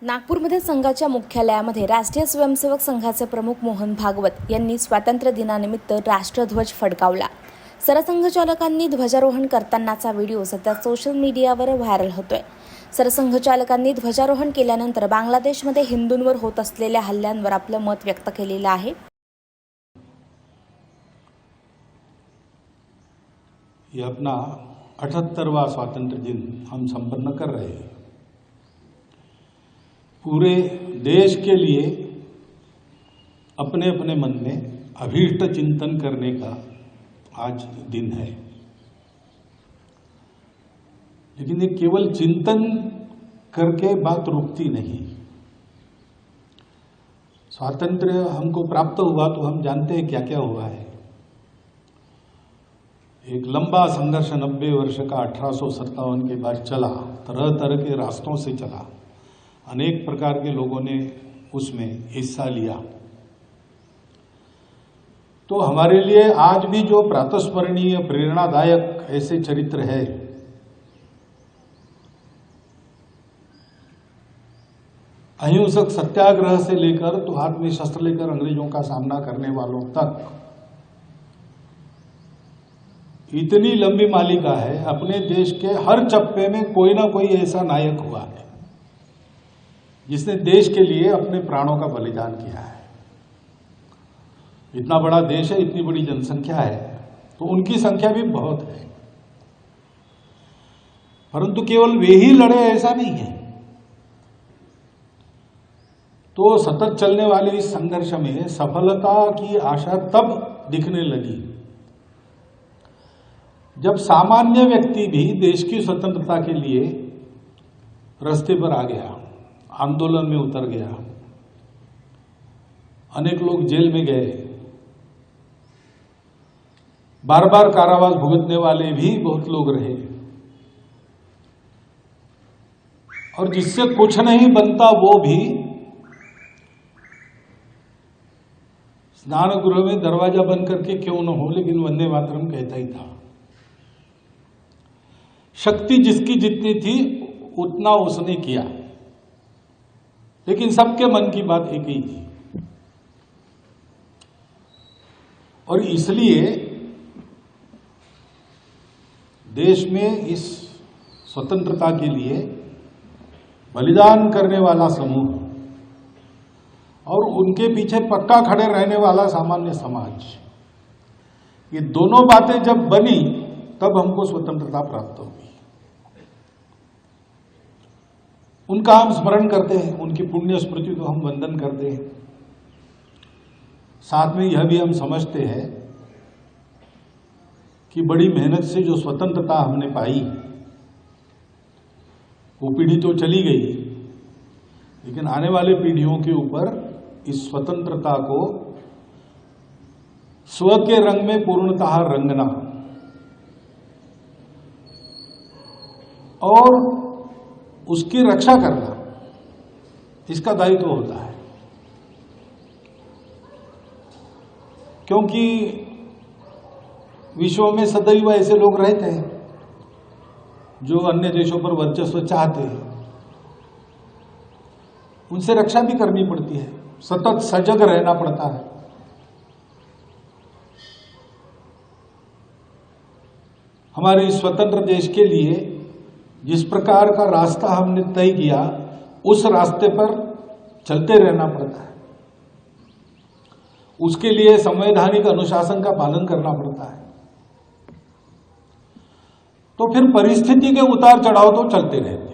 नागपूरमध्ये संघाच्या मुख्यालयामध्ये राष्ट्रीय स्वयंसेवक संघाचे प्रमुख मोहन भागवत यांनी स्वातंत्र्य दिनानिमित्त राष्ट्रध्वज फडकावला। सरसंघचालकांनी ध्वजारोहण करतानाचा व्हिडिओ सध्या सोशल मीडियावर व्हायरल होतोय। सरसंघचालकांनी ध्वजारोहण केल्यानंतर बांगलादेशमध्ये हिंदूंवर होत असलेल्या हल्ल्यांवर आपलं मत व्यक्त केलेलं आहे। ये अपना 78वां स्वातंत्र्य दिन हम संपन्न कर रहे हैं। पूरे देश के लिए अपने अपने मन में अभीष्ट चिंतन करने का आज दिन है, लेकिन ये केवल चिंतन करके बात रुकती नहीं। स्वातंत्र्य हमको प्राप्त हुआ तो हम जानते हैं क्या क्या हुआ है। एक लंबा संघर्ष 90 वर्ष का 1857 के बाद चला, तरह तरह के रास्तों से चला, अनेक प्रकार के लोगों ने उसमें हिस्सा लिया। तो हमारे लिए आज भी जो प्रातस्मरणीय प्रेरणादायक ऐसे चरित्र है, अहिंसक सत्याग्रह से लेकर तो हाथ में शस्त्र लेकर अंग्रेजों का सामना करने वालों तक, इतनी लंबी मालिका है। अपने देश के हर चप्पे में कोई ना कोई ऐसा नायक हुआ है जिसने देश के लिए अपने प्राणों का बलिदान किया है। इतना बड़ा देश है, इतनी बड़ी जनसंख्या है, तो उनकी संख्या भी बहुत है, परंतु केवल वे ही लड़े ऐसा नहीं है। तो सतत चलने वाले इस संघर्ष में सफलता की आशा तब दिखने लगी जब सामान्य व्यक्ति भी देश की स्वतंत्रता के लिए रास्ते पर आ गया, आंदोलन में उतर गया। अनेक लोग जेल में गए, बार बार कारावास भुगतने वाले भी बहुत लोग रहे, और जिससे कुछ नहीं बनता वो भी स्नान गृह में दरवाजा बंद करके क्यों न हो, लेकिन वंदे मातरम कहता ही था। शक्ति जिसकी जितनी थी उतना उसने किया, लेकिन सबके मन की बात एक ही थी। और इसलिए देश में इस स्वतंत्रता के लिए बलिदान करने वाला समूह और उनके पीछे पक्का खड़े रहने वाला सामान्य समाज, ये दोनों बातें जब बनी तब हमको स्वतंत्रता प्राप्त होगी। उनका हम स्मरण करते हैं, उनकी पुण्य स्मृति को हम वंदन करते हैं। साथ में यह भी हम समझते हैं कि बड़ी मेहनत से जो स्वतंत्रता हमने पाई, वो पीढ़ी तो चली गई, लेकिन आने वाले पीढ़ियों के ऊपर इस स्वतंत्रता को स्व के रंग में पूर्णतः रंगना और उसकी रक्षा करना, इसका दायित्व होता है। क्योंकि विश्व में सदैव ऐसे लोग रहते हैं जो अन्य देशों पर वर्चस्व चाहते हैं, उनसे रक्षा भी करनी पड़ती है, सतत सजग रहना पड़ता है। हमारे स्वतंत्र देश के लिए जिस प्रकार का रास्ता हमने तय किया, उस रास्ते पर चलते रहना पड़ता है। उसके लिए संवैधानिक अनुशासन का पालन करना पड़ता है। तो फिर परिस्थिति के उतार चढ़ाव तो चलते रहते हैं।